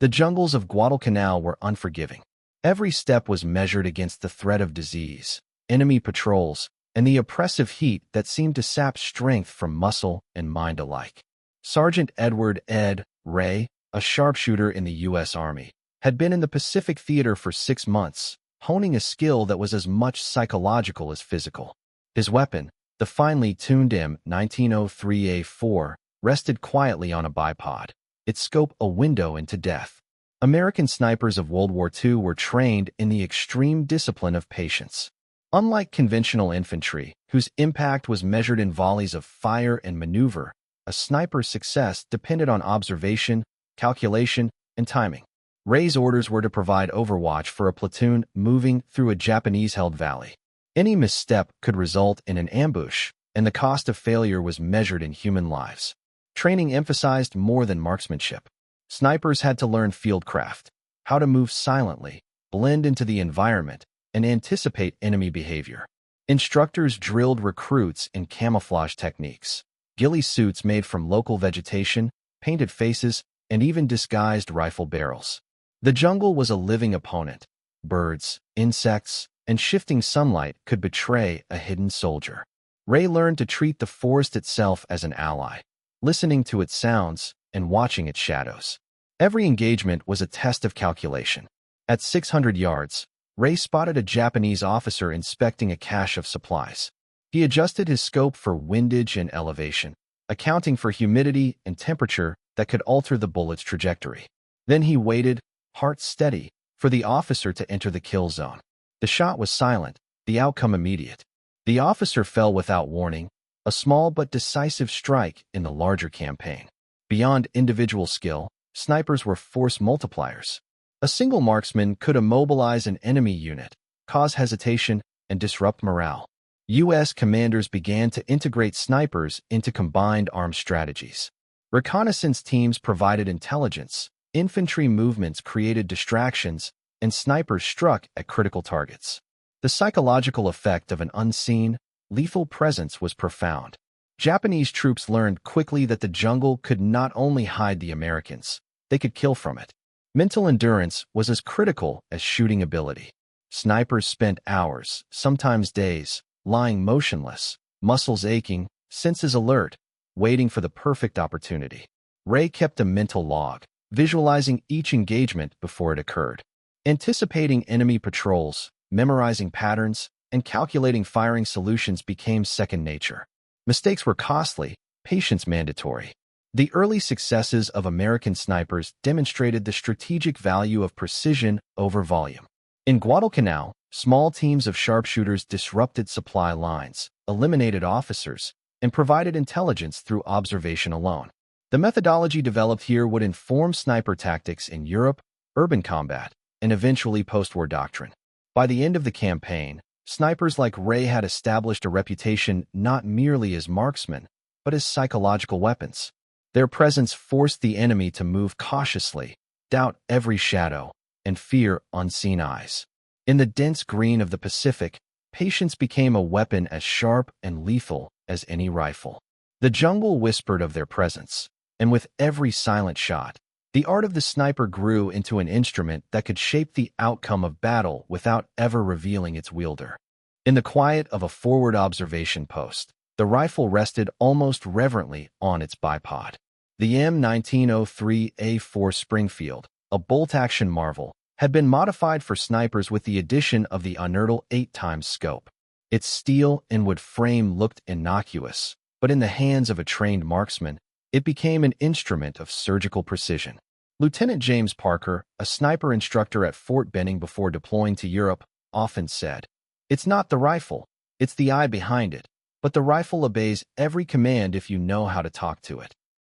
The jungles of Guadalcanal were unforgiving. Every step was measured against the threat of disease, enemy patrols, and the oppressive heat that seemed to sap strength from muscle and mind alike. Sergeant Edward Ed Ray, a sharpshooter in the U.S. Army, had been in the Pacific Theater for 6 months, honing a skill that was as much psychological as physical. His weapon, the finely tuned M1903A4, rested quietly on a bipod, its scope a window into death. American snipers of World War II were trained in the extreme discipline of patience. Unlike conventional infantry, whose impact was measured in volleys of fire and maneuver, a sniper's success depended on observation, calculation, and timing. Ray's orders were to provide overwatch for a platoon moving through a Japanese-held valley. Any misstep could result in an ambush, and the cost of failure was measured in human lives. Training emphasized more than marksmanship. Snipers had to learn fieldcraft, how to move silently, blend into the environment, and anticipate enemy behavior. Instructors drilled recruits in camouflage techniques, ghillie suits made from local vegetation, painted faces, and even disguised rifle barrels. The jungle was a living opponent. Birds, insects, and shifting sunlight could betray a hidden soldier. Ray learned to treat the forest itself as an ally, listening to its sounds and watching its shadows. Every engagement was a test of calculation. At 600 yards, Ray spotted a Japanese officer inspecting a cache of supplies. He adjusted his scope for windage and elevation, accounting for humidity and temperature that could alter the bullet's trajectory. Then he waited, heart steady, for the officer to enter the kill zone. The shot was silent, the outcome immediate. The officer fell without warning, a small but decisive strike in the larger campaign. Beyond individual skill, snipers were force multipliers. A single marksman could immobilize an enemy unit, cause hesitation, and disrupt morale. U.S. commanders began to integrate snipers into combined arms strategies. Reconnaissance teams provided intelligence, infantry movements created distractions, and snipers struck at critical targets. The psychological effect of an unseen, lethal presence was profound. Japanese troops learned quickly that the jungle could not only hide the Americans, they could kill from it. Mental endurance was as critical as shooting ability. Snipers spent hours, sometimes days, lying motionless, muscles aching, senses alert, waiting for the perfect opportunity. Ray kept a mental log, visualizing each engagement before it occurred. Anticipating enemy patrols, memorizing patterns, and calculating firing solutions became second nature. Mistakes were costly, patience mandatory. The early successes of American snipers demonstrated the strategic value of precision over volume. In Guadalcanal, small teams of sharpshooters disrupted supply lines, eliminated officers, and provided intelligence through observation alone. The methodology developed here would inform sniper tactics in Europe, urban combat, and eventually post-war doctrine. By the end of the campaign, snipers like Ray had established a reputation not merely as marksmen, but as psychological weapons. Their presence forced the enemy to move cautiously, doubt every shadow, and fear unseen eyes. In the dense green of the Pacific, patience became a weapon as sharp and lethal as any rifle. The jungle whispered of their presence, and with every silent shot, the art of the sniper grew into an instrument that could shape the outcome of battle without ever revealing its wielder. In the quiet of a forward observation post, the rifle rested almost reverently on its bipod. The M1903A4 Springfield, a bolt-action marvel, had been modified for snipers with the addition of the untold 8x scope. Its steel and wood frame looked innocuous, but in the hands of a trained marksman, it became an instrument of surgical precision. Lieutenant James Parker, a sniper instructor at Fort Benning before deploying to Europe, often said, "It's not the rifle, it's the eye behind it, but the rifle obeys every command if you know how to talk to it."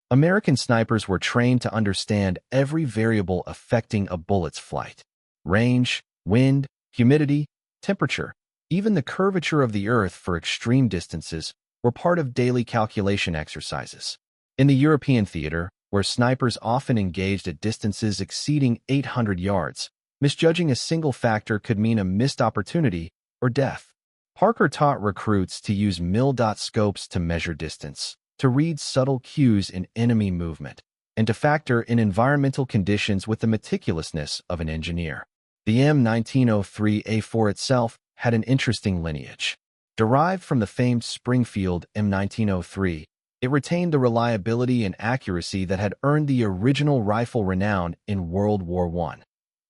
American snipers were trained to understand every variable affecting a bullet's flight. Range, wind, humidity, temperature, even the curvature of the earth for extreme distances were part of daily calculation exercises. In the European theater, where snipers often engaged at distances exceeding 800 yards, misjudging a single factor could mean a missed opportunity or death. Parker taught recruits to use mil-dot scopes to measure distance, to read subtle cues in enemy movement, and to factor in environmental conditions with the meticulousness of an engineer. The M1903A4 itself had an interesting lineage. Derived from the famed Springfield M1903, it retained the reliability and accuracy that had earned the original rifle renown in World War I.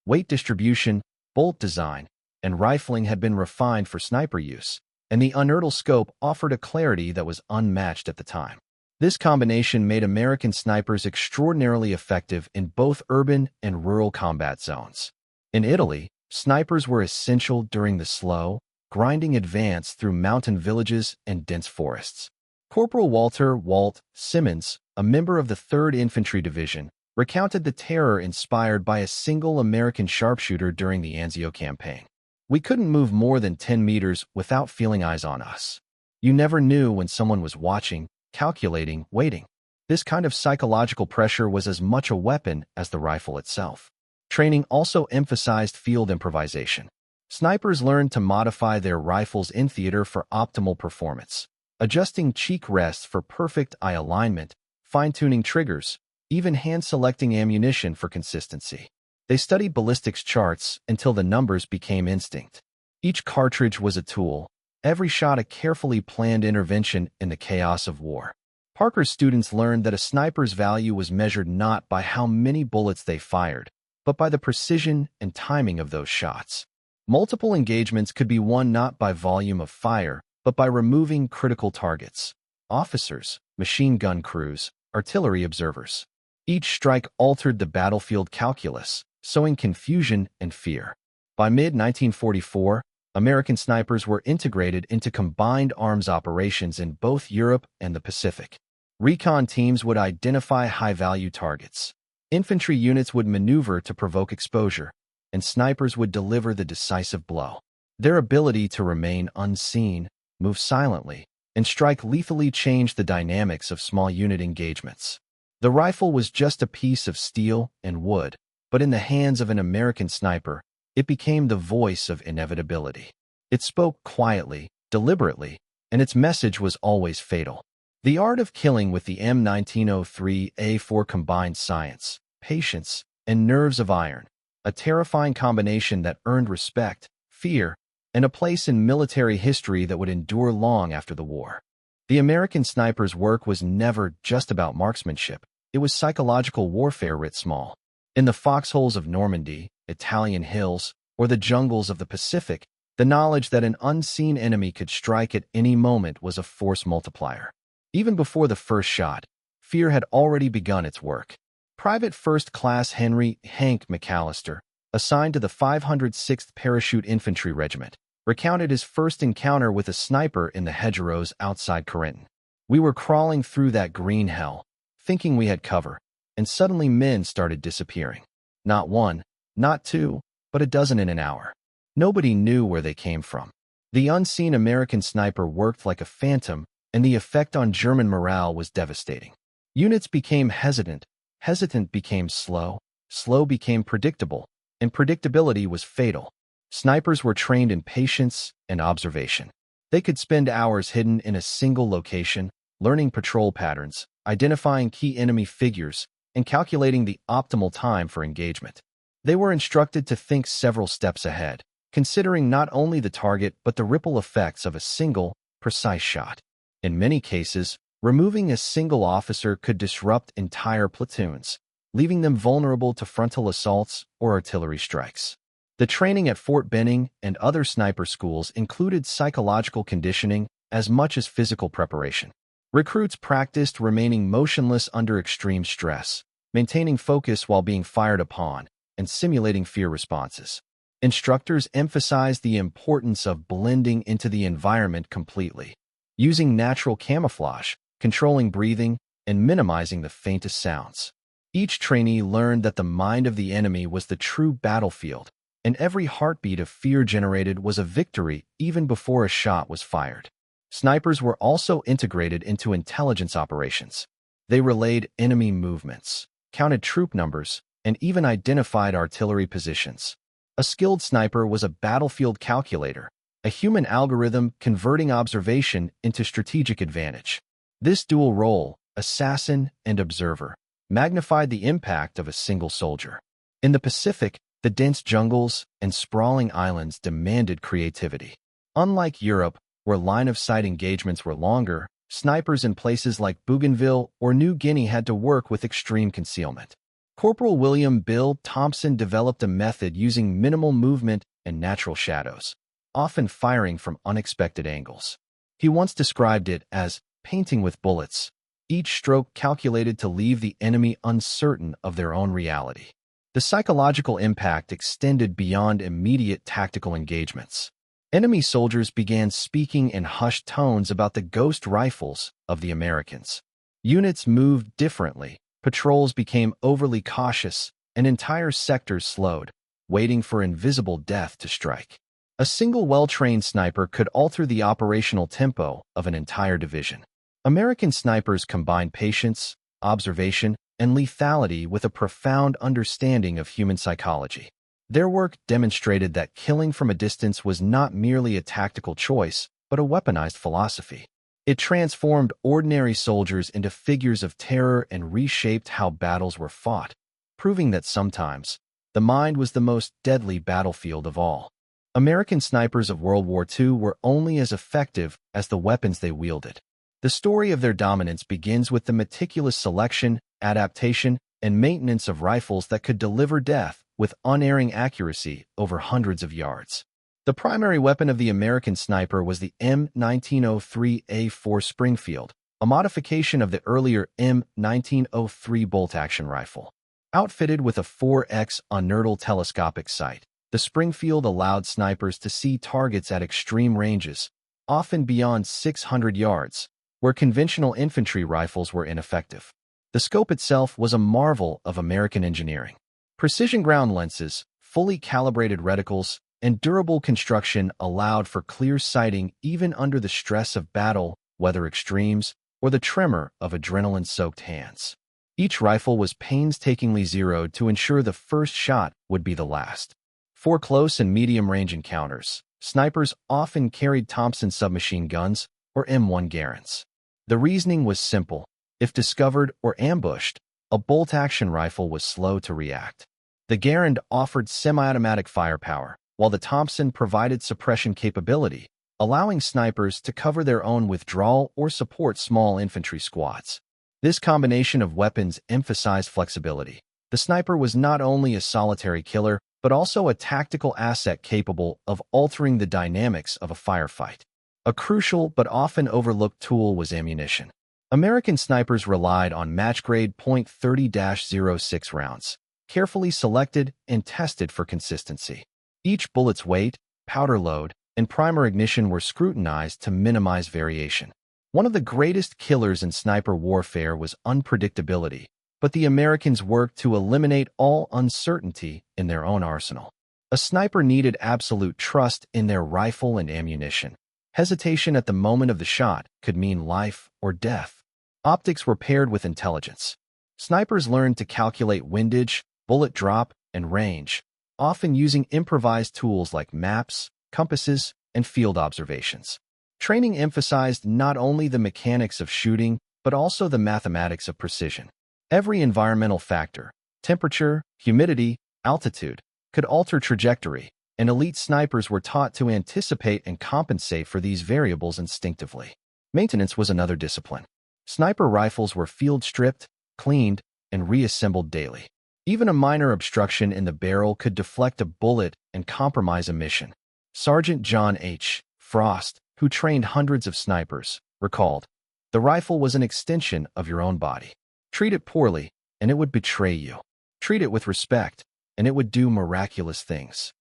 Weight distribution, bolt design, and rifling had been refined for sniper use, and the unertl scope offered a clarity that was unmatched at the time. This combination made American snipers extraordinarily effective in both urban and rural combat zones. In Italy, snipers were essential during the slow, grinding advance through mountain villages and dense forests. Corporal Walter Walt Simmons, a member of the 3rd Infantry Division, recounted the terror inspired by a single American sharpshooter during the Anzio campaign. "We couldn't move more than 10 meters without feeling eyes on us. You never knew when someone was watching, calculating, waiting." This kind of psychological pressure was as much a weapon as the rifle itself. Training also emphasized field improvisation. Snipers learned to modify their rifles in theater for optimal performance, adjusting cheek rests for perfect eye alignment, fine-tuning triggers, even hand-selecting ammunition for consistency. They studied ballistics charts until the numbers became instinct. Each cartridge was a tool, every shot a carefully planned intervention in the chaos of war. Parker's students learned that a sniper's value was measured not by how many bullets they fired, but by the precision and timing of those shots. Multiple engagements could be won not by volume of fire, but by removing critical targets: officers, machine gun crews, artillery observers. Each strike altered the battlefield calculus, sowing confusion and fear. By mid-1944, American snipers were integrated into combined arms operations in both Europe and the Pacific. Recon teams would identify high-value targets. Infantry units would maneuver to provoke exposure, and snipers would deliver the decisive blow. Their ability to remain unseen, move silently, and strike lethally changed the dynamics of small unit engagements. The rifle was just a piece of steel and wood, but in the hands of an American sniper, it became the voice of inevitability. It spoke quietly, deliberately, and its message was always fatal. The art of killing with the M1903A4 combined science, patience, and nerves of iron, a terrifying combination that earned respect, fear, and a place in military history that would endure long after the war. The American sniper's work was never just about marksmanship. It was psychological warfare writ small. In the foxholes of Normandy, Italian hills, or the jungles of the Pacific, the knowledge that an unseen enemy could strike at any moment was a force multiplier. Even before the first shot, fear had already begun its work. Private First Class Henry Hank McAllister, assigned to the 506th Parachute Infantry Regiment, recounted his first encounter with a sniper in the hedgerows outside Corinth. "We were crawling through that green hell, thinking we had cover, and suddenly men started disappearing. Not one, not two, but a dozen in an hour. Nobody knew where they came from." The unseen American sniper worked like a phantom, and the effect on German morale was devastating. Units became hesitant, hesitant became slow, slow became predictable, and predictability was fatal. Snipers were trained in patience and observation. They could spend hours hidden in a single location, learning patrol patterns, identifying key enemy figures, and calculating the optimal time for engagement. They were instructed to think several steps ahead, considering not only the target but the ripple effects of a single, precise shot. In many cases, removing a single officer could disrupt entire platoons, leaving them vulnerable to frontal assaults or artillery strikes. The training at Fort Benning and other sniper schools included psychological conditioning as much as physical preparation. Recruits practiced remaining motionless under extreme stress, maintaining focus while being fired upon, and simulating fear responses. Instructors emphasized the importance of blending into the environment completely, using natural camouflage, controlling breathing, and minimizing the faintest sounds. Each trainee learned that the mind of the enemy was the true battlefield, and every heartbeat of fear generated was a victory even before a shot was fired. Snipers were also integrated into intelligence operations. They relayed enemy movements, counted troop numbers, and even identified artillery positions. A skilled sniper was a battlefield calculator, a human algorithm converting observation into strategic advantage. This dual role, assassin and observer, magnified the impact of a single soldier. In the Pacific, the dense jungles and sprawling islands demanded creativity. Unlike Europe, where line-of-sight engagements were longer, snipers in places like Bougainville or New Guinea had to work with extreme concealment. Corporal William Bill Thompson developed a method using minimal movement and natural shadows, often firing from unexpected angles. He once described it as painting with bullets, each stroke calculated to leave the enemy uncertain of their own reality. The psychological impact extended beyond immediate tactical engagements. Enemy soldiers began speaking in hushed tones about the ghost rifles of the Americans. Units moved differently, patrols became overly cautious, and entire sectors slowed, waiting for invisible death to strike. A single well-trained sniper could alter the operational tempo of an entire division. American snipers combined patience, observation, and lethality with a profound understanding of human psychology. Their work demonstrated that killing from a distance was not merely a tactical choice, but a weaponized philosophy. It transformed ordinary soldiers into figures of terror and reshaped how battles were fought, proving that sometimes the mind was the most deadly battlefield of all. American snipers of World War II were only as effective as the weapons they wielded. The story of their dominance begins with the meticulous selection, adaptation, and maintenance of rifles that could deliver death with unerring accuracy over hundreds of yards. The primary weapon of the American sniper was the M1903A4 Springfield, a modification of the earlier M1903 bolt-action rifle. Outfitted with a 4x untold telescopic sight, the Springfield allowed snipers to see targets at extreme ranges, often beyond 600 yards, where conventional infantry rifles were ineffective. The scope itself was a marvel of American engineering. Precision ground lenses, fully calibrated reticles, and durable construction allowed for clear sighting even under the stress of battle, weather extremes, or the tremor of adrenaline-soaked hands. Each rifle was painstakingly zeroed to ensure the first shot would be the last. For close and medium-range encounters, snipers often carried Thompson submachine guns or M1 Garands. The reasoning was simple. If discovered or ambushed, a bolt-action rifle was slow to react. The Garand offered semi-automatic firepower, while the Thompson provided suppression capability, allowing snipers to cover their own withdrawal or support small infantry squads. This combination of weapons emphasized flexibility. The sniper was not only a solitary killer, but also a tactical asset capable of altering the dynamics of a firefight. A crucial but often overlooked tool was ammunition. American snipers relied on match-grade .30-06 rounds, carefully selected and tested for consistency. Each bullet's weight, powder load, and primer ignition were scrutinized to minimize variation. One of the greatest killers in sniper warfare was unpredictability, but the Americans worked to eliminate all uncertainty in their own arsenal. A sniper needed absolute trust in their rifle and ammunition. Hesitation at the moment of the shot could mean life or death. Optics were paired with intelligence. Snipers learned to calculate windage, bullet drop, and range, often using improvised tools like maps, compasses, and field observations. Training emphasized not only the mechanics of shooting, but also the mathematics of precision. Every environmental factor, temperature, humidity, altitude, could alter trajectory, and elite snipers were taught to anticipate and compensate for these variables instinctively. Maintenance was another discipline. Sniper rifles were field-stripped, cleaned, and reassembled daily. Even a minor obstruction in the barrel could deflect a bullet and compromise a mission. Sergeant John H. Frost, who trained hundreds of snipers, recalled, "The rifle was an extension of your own body. Treat it poorly, and it would betray you. Treat it with respect, and it would do miraculous things."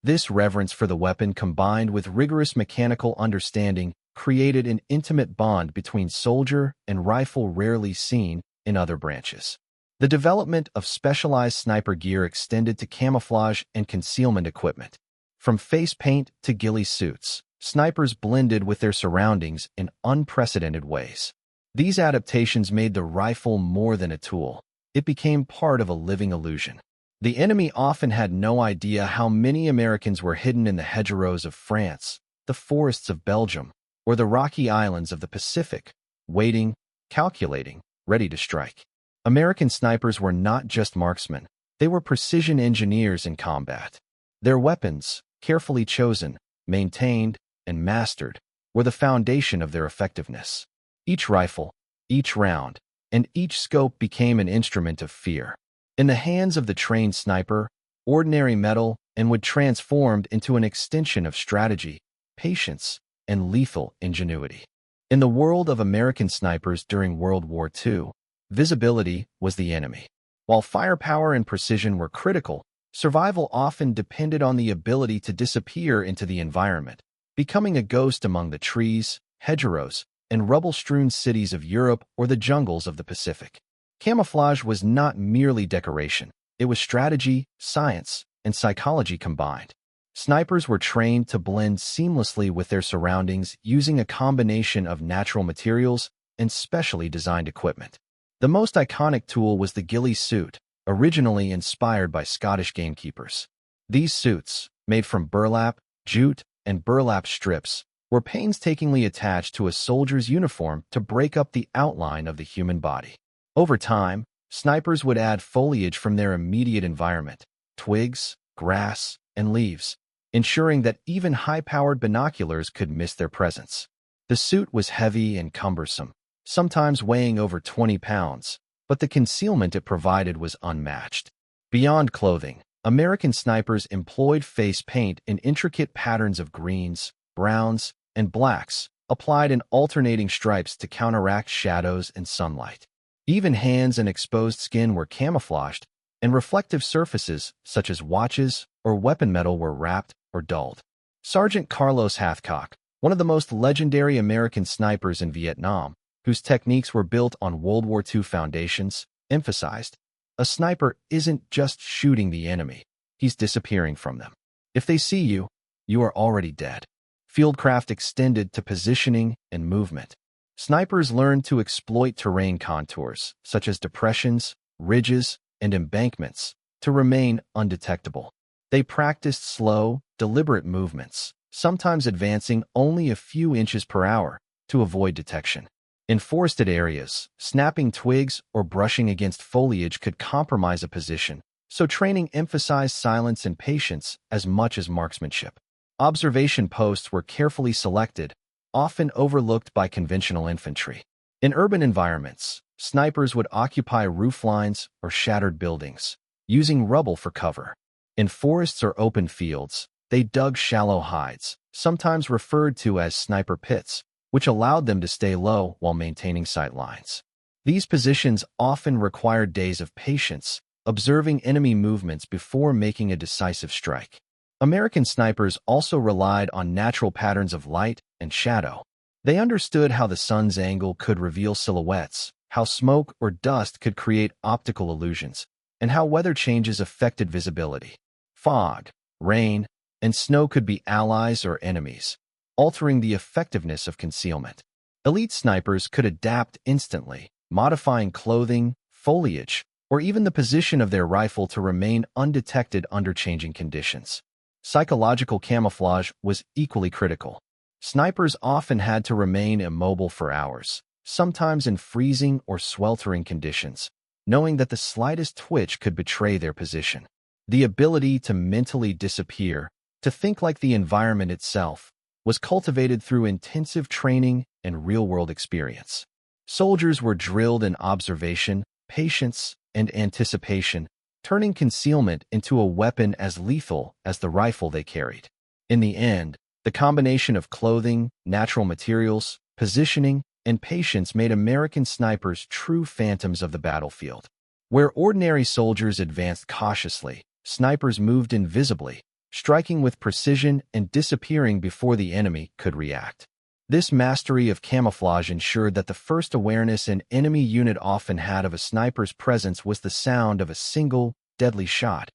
This reverence for the weapon combined with rigorous mechanical understanding created an intimate bond between soldier and rifle rarely seen in other branches. The development of specialized sniper gear extended to camouflage and concealment equipment. From face paint to ghillie suits, snipers blended with their surroundings in unprecedented ways. These adaptations made the rifle more than a tool. It became part of a living illusion. The enemy often had no idea how many Americans were hidden in the hedgerows of France, the forests of Belgium, or the rocky islands of the Pacific, waiting, calculating, ready to strike. American snipers were not just marksmen, they were precision engineers in combat. Their weapons, carefully chosen, maintained, and mastered, were the foundation of their effectiveness. Each rifle, each round, and each scope became an instrument of fear. In the hands of the trained sniper, ordinary metal and would transformed into an extension of strategy, patience, and lethal ingenuity. In the world of American snipers during World War II, visibility was the enemy. While firepower and precision were critical, survival often depended on the ability to disappear into the environment, becoming a ghost among the trees, hedgerows, and rubble-strewn cities of Europe or the jungles of the Pacific. Camouflage was not merely decoration. It was strategy, science, and psychology combined. Snipers were trained to blend seamlessly with their surroundings using a combination of natural materials and specially designed equipment. The most iconic tool was the ghillie suit, originally inspired by Scottish gamekeepers. These suits, made from burlap, jute, and burlap strips, were painstakingly attached to a soldier's uniform to break up the outline of the human body. Over time, snipers would add foliage from their immediate environment, twigs, grass, and leaves, ensuring that even high-powered binoculars could miss their presence. The suit was heavy and cumbersome, sometimes weighing over 20 pounds, but the concealment it provided was unmatched. Beyond clothing, American snipers employed face paint in intricate patterns of greens, browns, and blacks, applied in alternating stripes to counteract shadows and sunlight. Even hands and exposed skin were camouflaged, and reflective surfaces, such as watches or weapon metal, were wrapped or dulled. Sergeant Carlos Hathcock, one of the most legendary American snipers in Vietnam, whose techniques were built on World War II foundations, emphasized, "A sniper isn't just shooting the enemy, he's disappearing from them. If they see you, you are already dead." Fieldcraft extended to positioning and movement. Snipers learned to exploit terrain contours, such as depressions, ridges, and embankments, to remain undetectable. They practiced slow, deliberate movements, sometimes advancing only a few inches per hour, to avoid detection. In forested areas, snapping twigs or brushing against foliage could compromise a position, so training emphasized silence and patience as much as marksmanship. Observation posts were carefully selected, often overlooked by conventional infantry. In urban environments, snipers would occupy rooflines or shattered buildings, using rubble for cover. In forests or open fields, they dug shallow hides, sometimes referred to as sniper pits, which allowed them to stay low while maintaining sight lines. These positions often required days of patience, observing enemy movements before making a decisive strike. American snipers also relied on natural patterns of light and shadow. They understood how the sun's angle could reveal silhouettes, how smoke or dust could create optical illusions, and how weather changes affected visibility. Fog, rain, and snow could be allies or enemies, altering the effectiveness of concealment. Elite snipers could adapt instantly, modifying clothing, foliage, or even the position of their rifle to remain undetected under changing conditions. Psychological camouflage was equally critical. Snipers often had to remain immobile for hours, sometimes in freezing or sweltering conditions, knowing that the slightest twitch could betray their position. The ability to mentally disappear, to think like the environment itself, was cultivated through intensive training and real-world experience. Soldiers were drilled in observation, patience, and anticipation, turning concealment into a weapon as lethal as the rifle they carried. In the end, the combination of clothing, natural materials, positioning, and patience made American snipers true phantoms of the battlefield. Where ordinary soldiers advanced cautiously, snipers moved invisibly, striking with precision and disappearing before the enemy could react. This mastery of camouflage ensured that the first awareness an enemy unit often had of a sniper's presence was the sound of a single, deadly shot,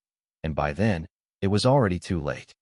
and by then, it was already too late.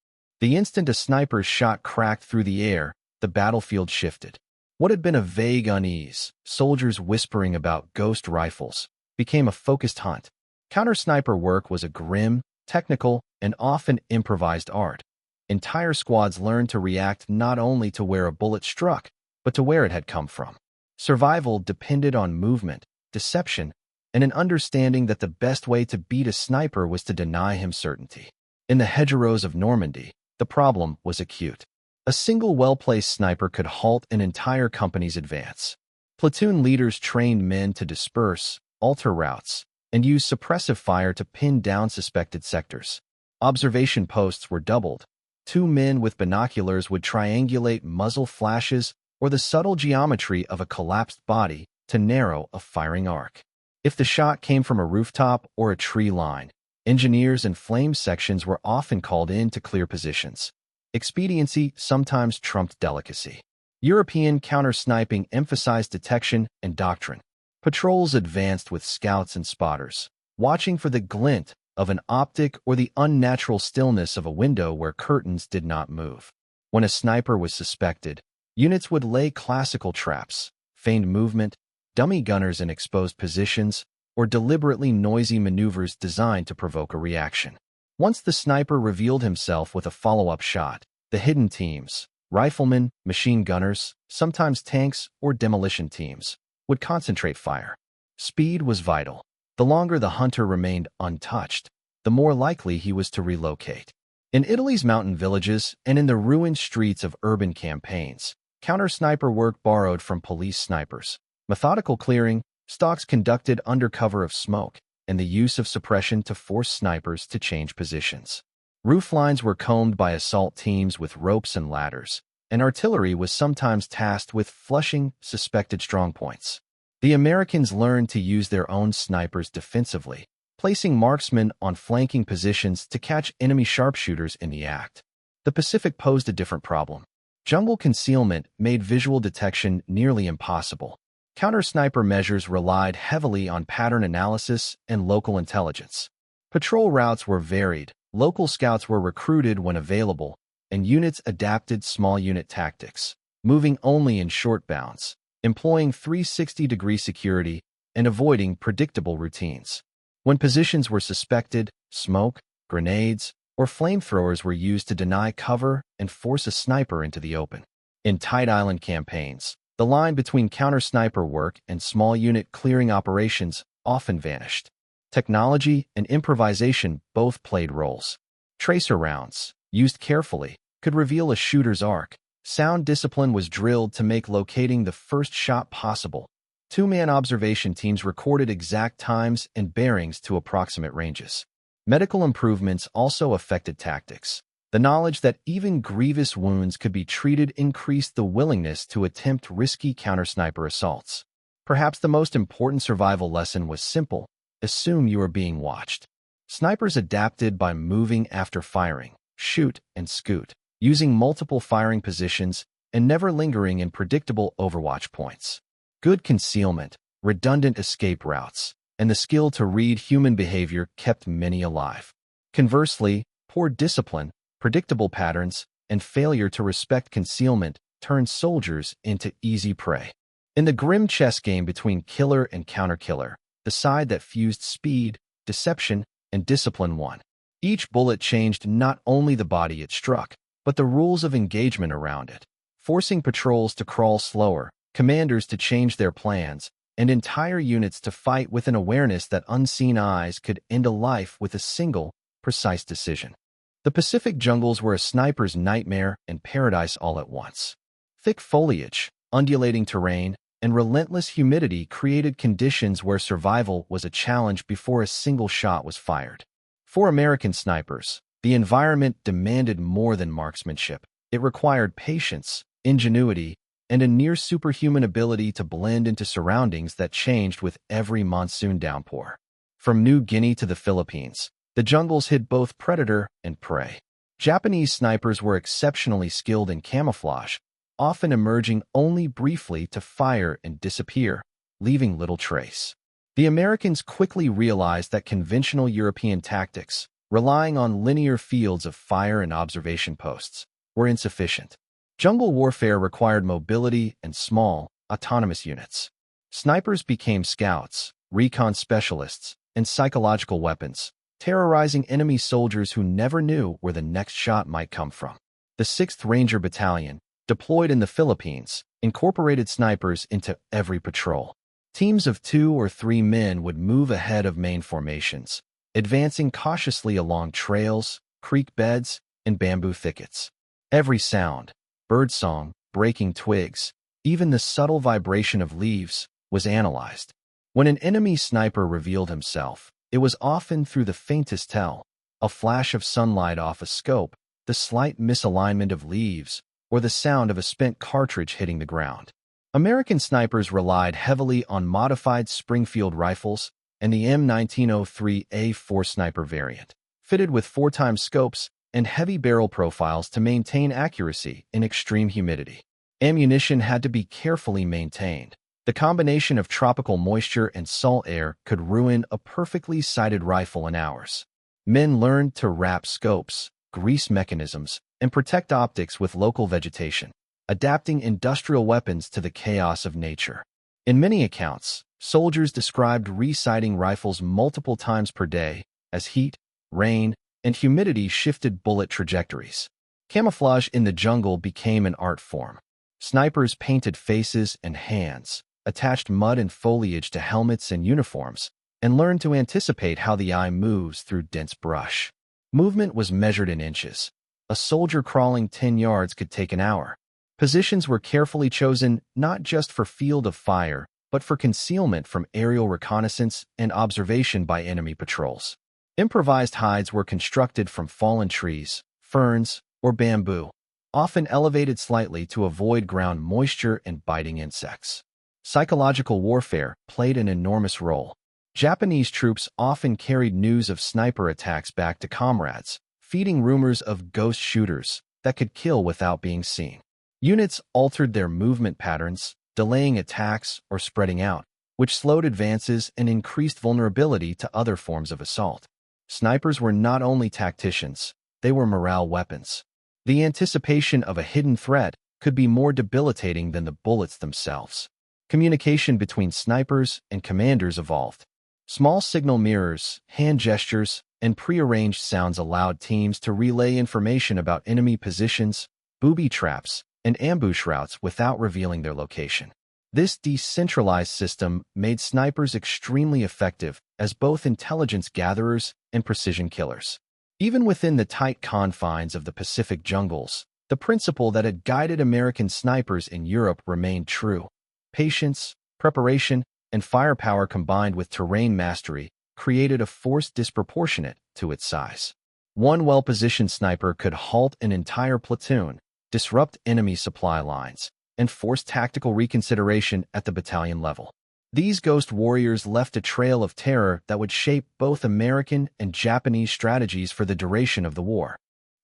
The instant a sniper's shot cracked through the air, the battlefield shifted. What had been a vague unease, soldiers whispering about ghost rifles, became a focused hunt. Counter-sniper work was a grim, technical, and often improvised art. Entire squads learned to react not only to where a bullet struck, but to where it had come from. Survival depended on movement, deception, and an understanding that the best way to beat a sniper was to deny him certainty. In the hedgerows of Normandy, the problem was acute. A single well-placed sniper could halt an entire company's advance. Platoon leaders trained men to disperse, alter routes, and use suppressive fire to pin down suspected sectors. Observation posts were doubled. 2 men with binoculars would triangulate muzzle flashes or the subtle geometry of a collapsed body to narrow a firing arc. If the shot came from a rooftop or a tree line, engineers and flame sections were often called in to clear positions. Expediency sometimes trumped delicacy. European counter-sniping emphasized detection and doctrine. Patrols advanced with scouts and spotters, watching for the glint of an optic or the unnatural stillness of a window where curtains did not move. When a sniper was suspected, units would lay classical traps, feigned movement, dummy gunners in exposed positions, or deliberately noisy maneuvers designed to provoke a reaction. Once the sniper revealed himself with a follow-up shot, the hidden teams, riflemen, machine gunners, sometimes tanks or demolition teams, would concentrate fire. Speed was vital. The longer the hunter remained untouched, the more likely he was to relocate. In Italy's mountain villages and in the ruined streets of urban campaigns, counter-sniper work borrowed from police snipers. Methodical clearing, stalks conducted under cover of smoke, and the use of suppression to force snipers to change positions. Roof lines were combed by assault teams with ropes and ladders, and artillery was sometimes tasked with flushing suspected strongpoints. The Americans learned to use their own snipers defensively, placing marksmen on flanking positions to catch enemy sharpshooters in the act. The Pacific posed a different problem. Jungle concealment made visual detection nearly impossible. Counter-sniper measures relied heavily on pattern analysis and local intelligence. Patrol routes were varied, local scouts were recruited when available, and units adapted small-unit tactics, moving only in short bounds, employing 360-degree security, and avoiding predictable routines. When positions were suspected, smoke, grenades, or flamethrowers were used to deny cover and force a sniper into the open. In tight island campaigns, the line between counter-sniper work and small-unit clearing operations often vanished. Technology and improvisation both played roles. Tracer rounds, used carefully, could reveal a shooter's arc. Sound discipline was drilled to make locating the first shot possible. 2-man observation teams recorded exact times and bearings to approximate ranges. Medical improvements also affected tactics. The knowledge that even grievous wounds could be treated increased the willingness to attempt risky counter-sniper assaults. Perhaps the most important survival lesson was simple: assume you are being watched. Snipers adapted by moving after firing, shoot and scoot, using multiple firing positions and never lingering in predictable overwatch points. Good concealment, redundant escape routes, and the skill to read human behavior kept many alive. Conversely, poor discipline, predictable patterns, and failure to respect concealment turned soldiers into easy prey. In the grim chess game between killer and counter-killer, the side that fused speed, deception, and discipline won. Each bullet changed not only the body it struck, but the rules of engagement around it, forcing patrols to crawl slower, commanders to change their plans, and entire units to fight with an awareness that unseen eyes could end a life with a single, precise decision. The Pacific jungles were a sniper's nightmare and paradise all at once. Thick foliage, undulating terrain, and relentless humidity created conditions where survival was a challenge before a single shot was fired. For American snipers, the environment demanded more than marksmanship. It required patience, ingenuity, and a near-superhuman ability to blend into surroundings that changed with every monsoon downpour. From New Guinea to the Philippines, the jungles hid both predator and prey. Japanese snipers were exceptionally skilled in camouflage, often emerging only briefly to fire and disappear, leaving little trace. The Americans quickly realized that conventional European tactics, relying on linear fields of fire and observation posts, were insufficient. Jungle warfare required mobility and small, autonomous units. Snipers became scouts, recon specialists, and psychological weapons, terrorizing enemy soldiers who never knew where the next shot might come from. The 6th Ranger Battalion, deployed in the Philippines, incorporated snipers into every patrol. Teams of 2 or 3 men would move ahead of main formations, advancing cautiously along trails, creek beds, and bamboo thickets. Every sound, birdsong, breaking twigs, even the subtle vibration of leaves, was analyzed. When an enemy sniper revealed himself, it was often through the faintest tell, a flash of sunlight off a scope, the slight misalignment of leaves, or the sound of a spent cartridge hitting the ground. American snipers relied heavily on modified Springfield rifles and the M1903A4 sniper variant, fitted with 4x scopes and heavy barrel profiles to maintain accuracy in extreme humidity. Ammunition had to be carefully maintained. The combination of tropical moisture and salt air could ruin a perfectly sighted rifle in hours. Men learned to wrap scopes, grease mechanisms, and protect optics with local vegetation, adapting industrial weapons to the chaos of nature. In many accounts, soldiers described resighting rifles multiple times per day as heat, rain, and humidity shifted bullet trajectories. Camouflage in the jungle became an art form. Snipers painted faces and hands, attached mud and foliage to helmets and uniforms, and learned to anticipate how the eye moves through dense brush. Movement was measured in inches. A soldier crawling 10 yards could take an hour. Positions were carefully chosen not just for field of fire, but for concealment from aerial reconnaissance and observation by enemy patrols. Improvised hides were constructed from fallen trees, ferns, or bamboo, often elevated slightly to avoid ground moisture and biting insects. Psychological warfare played an enormous role. Japanese troops often carried news of sniper attacks back to comrades, feeding rumors of ghost shooters that could kill without being seen. Units altered their movement patterns, delaying attacks or spreading out, which slowed advances and increased vulnerability to other forms of assault. Snipers were not only tacticians, they were morale weapons. The anticipation of a hidden threat could be more debilitating than the bullets themselves. Communication between snipers and commanders evolved. Small signal mirrors, hand gestures, and prearranged sounds allowed teams to relay information about enemy positions, booby traps, and ambush routes without revealing their location. This decentralized system made snipers extremely effective as both intelligence gatherers and precision killers. Even within the tight confines of the Pacific jungles, the principle that had guided American snipers in Europe remained true. Patience, preparation, and firepower combined with terrain mastery created a force disproportionate to its size. One well-positioned sniper could halt an entire platoon, disrupt enemy supply lines, and force tactical reconsideration at the battalion level. These ghost warriors left a trail of terror that would shape both American and Japanese strategies for the duration of the war.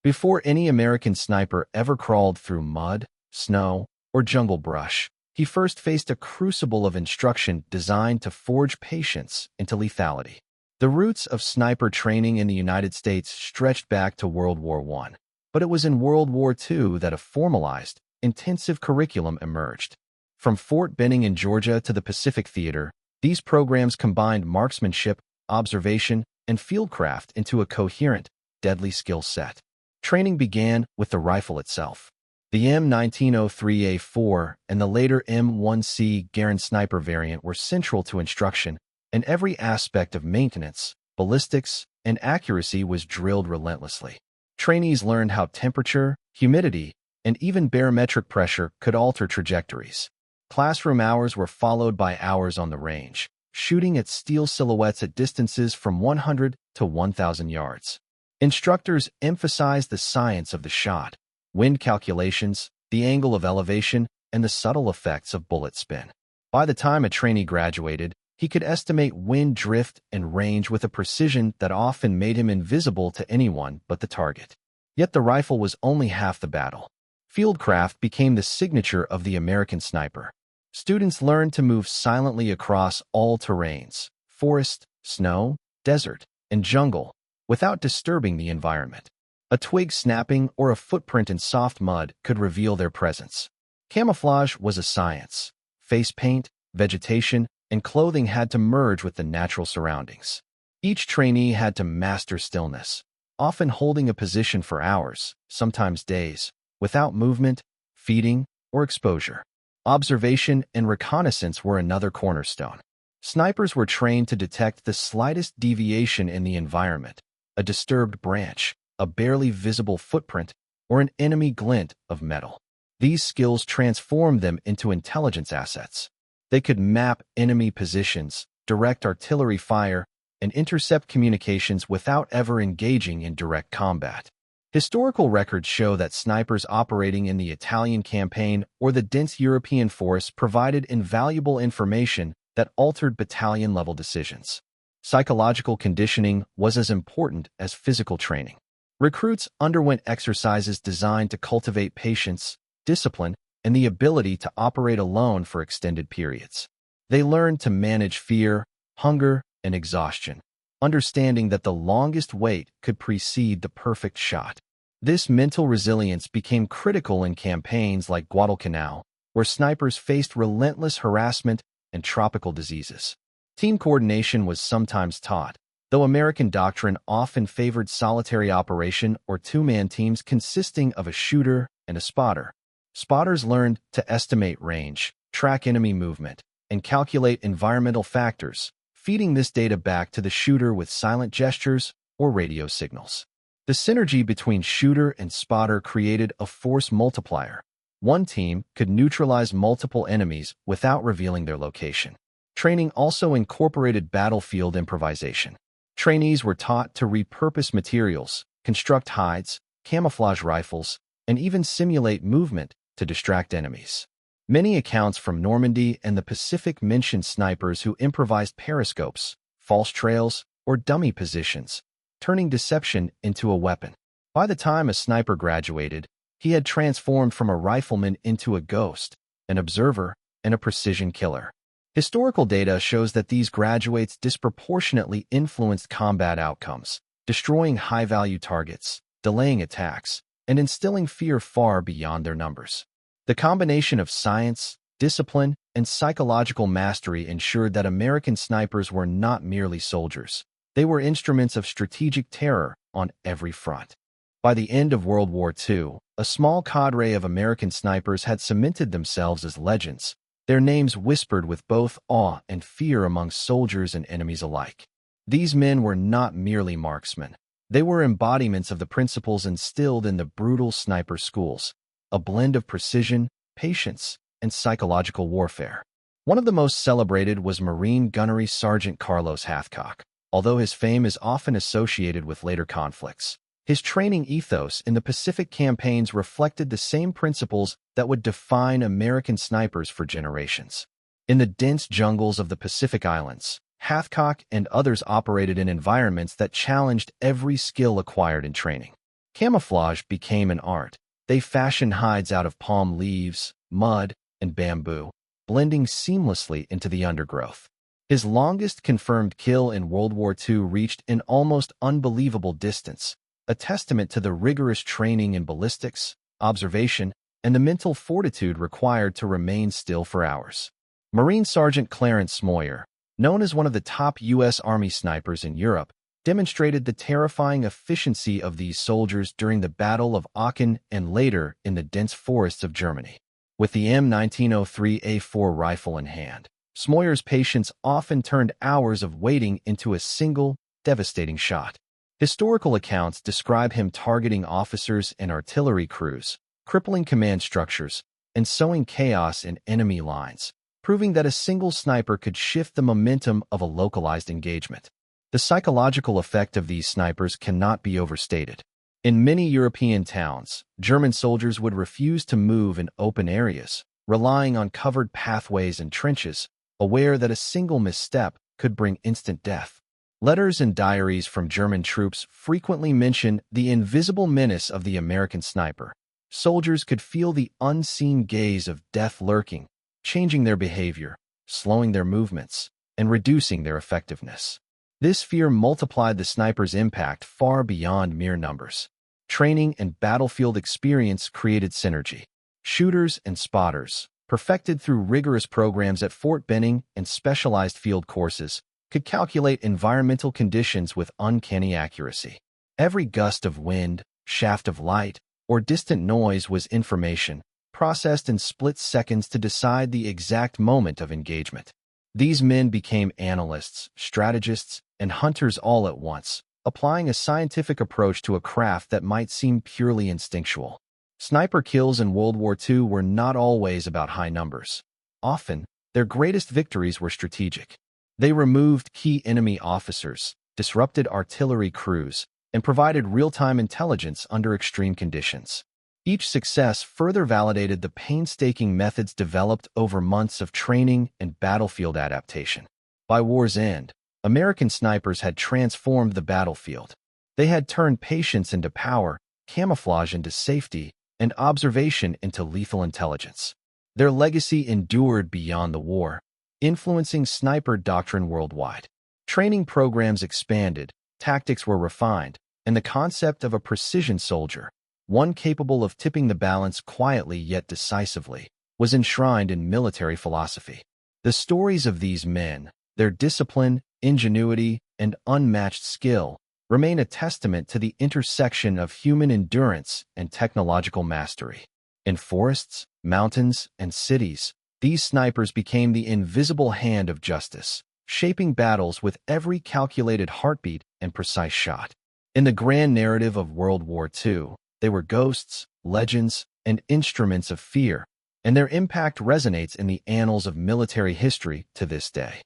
Before any American sniper ever crawled through mud, snow, or jungle brush, he first faced a crucible of instruction designed to forge patience into lethality. The roots of sniper training in the United States stretched back to World War I, but it was in World War II that a formalized, intensive curriculum emerged. From Fort Benning in Georgia to the Pacific Theater, these programs combined marksmanship, observation, and fieldcraft into a coherent, deadly skill set. Training began with the rifle itself. The M1903A4 and the later M1C Garand sniper variant were central to instruction, and every aspect of maintenance, ballistics, and accuracy was drilled relentlessly. Trainees learned how temperature, humidity, and even barometric pressure could alter trajectories. Classroom hours were followed by hours on the range, shooting at steel silhouettes at distances from 100 to 1,000 yards. Instructors emphasized the science of the shot, wind calculations, the angle of elevation, and the subtle effects of bullet spin. By the time a trainee graduated, he could estimate wind drift and range with a precision that often made him invisible to anyone but the target. Yet the rifle was only half the battle. Fieldcraft became the signature of the American sniper. Students learned to move silently across all terrains, forest, snow, desert, and jungle, without disturbing the environment. A twig snapping or a footprint in soft mud could reveal their presence. Camouflage was a science. Face paint, vegetation, and clothing had to merge with the natural surroundings. Each trainee had to master stillness, often holding a position for hours, sometimes days, without movement, feeding, or exposure. Observation and reconnaissance were another cornerstone. Snipers were trained to detect the slightest deviation in the environment, a disturbed branch, a barely visible footprint, or an enemy glint of metal. These skills transformed them into intelligence assets. They could map enemy positions, direct artillery fire, and intercept communications without ever engaging in direct combat. Historical records show that snipers operating in the Italian campaign or the dense European forests provided invaluable information that altered battalion-level decisions. Psychological conditioning was as important as physical training. Recruits underwent exercises designed to cultivate patience, discipline, and the ability to operate alone for extended periods. They learned to manage fear, hunger, and exhaustion, understanding that the longest wait could precede the perfect shot. This mental resilience became critical in campaigns like Guadalcanal, where snipers faced relentless harassment and tropical diseases. Team coordination was sometimes taught, though American doctrine often favored solitary operation or two-man teams consisting of a shooter and a spotter. Spotters learned to estimate range, track enemy movement, and calculate environmental factors, feeding this data back to the shooter with silent gestures or radio signals. The synergy between shooter and spotter created a force multiplier. One team could neutralize multiple enemies without revealing their location. Training also incorporated battlefield improvisation. Trainees were taught to repurpose materials, construct hides, camouflage rifles, and even simulate movement to distract enemies. Many accounts from Normandy and the Pacific mention snipers who improvised periscopes, false trails, or dummy positions, turning deception into a weapon. By the time a sniper graduated, he had transformed from a rifleman into a ghost, an observer, and a precision killer. Historical data shows that these graduates disproportionately influenced combat outcomes, destroying high-value targets, delaying attacks, and instilling fear far beyond their numbers. The combination of science, discipline, and psychological mastery ensured that American snipers were not merely soldiers. They were instruments of strategic terror on every front. By the end of World War II, a small cadre of American snipers had cemented themselves as legends, their names whispered with both awe and fear among soldiers and enemies alike. These men were not merely marksmen. They were embodiments of the principles instilled in the brutal sniper schools, a blend of precision, patience, and psychological warfare. One of the most celebrated was Marine Gunnery Sergeant Carlos Hathcock. Although his fame is often associated with later conflicts, his training ethos in the Pacific campaigns reflected the same principles that would define American snipers for generations. In the dense jungles of the Pacific Islands, Hathcock and others operated in environments that challenged every skill acquired in training. Camouflage became an art. They fashioned hides out of palm leaves, mud, and bamboo, blending seamlessly into the undergrowth. His longest confirmed kill in World War II reached an almost unbelievable distance, a testament to the rigorous training in ballistics, observation, and the mental fortitude required to remain still for hours. Marine Sergeant Clarence Smoyer, known as one of the top U.S. Army snipers in Europe, demonstrated the terrifying efficiency of these soldiers during the Battle of Aachen and later in the dense forests of Germany. With the M1903A4 rifle in hand, Smoyer's patience often turned hours of waiting into a single, devastating shot. Historical accounts describe him targeting officers and artillery crews, crippling command structures, and sowing chaos in enemy lines, proving that a single sniper could shift the momentum of a localized engagement. The psychological effect of these snipers cannot be overstated. In many European towns, German soldiers would refuse to move in open areas, relying on covered pathways and trenches, aware that a single misstep could bring instant death. Letters and diaries from German troops frequently mention the invisible menace of the American sniper. Soldiers could feel the unseen gaze of death lurking, changing their behavior, slowing their movements, and reducing their effectiveness. This fear multiplied the sniper's impact far beyond mere numbers. Training and battlefield experience created synergy. Shooters and spotters, perfected through rigorous programs at Fort Benning and specialized field courses, could calculate environmental conditions with uncanny accuracy. Every gust of wind, shaft of light, or distant noise was information, processed in split seconds to decide the exact moment of engagement. These men became analysts, strategists, and hunters all at once, applying a scientific approach to a craft that might seem purely instinctual. Sniper kills in World War II were not always about high numbers. Often, their greatest victories were strategic. They removed key enemy officers, disrupted artillery crews, and provided real-time intelligence under extreme conditions. Each success further validated the painstaking methods developed over months of training and battlefield adaptation. By war's end, American snipers had transformed the battlefield. They had turned patience into power, camouflage into safety, and observation into lethal intelligence. Their legacy endured beyond the war, influencing sniper doctrine worldwide. Training programs expanded, tactics were refined, and the concept of a precision soldier, one capable of tipping the balance quietly yet decisively, was enshrined in military philosophy. The stories of these men, their discipline, ingenuity, and unmatched skill, remain a testament to the intersection of human endurance and technological mastery. In forests, mountains, and cities, these snipers became the invisible hand of justice, shaping battles with every calculated heartbeat and precise shot. In the grand narrative of World War II, they were ghosts, legends, and instruments of fear, and their impact resonates in the annals of military history to this day.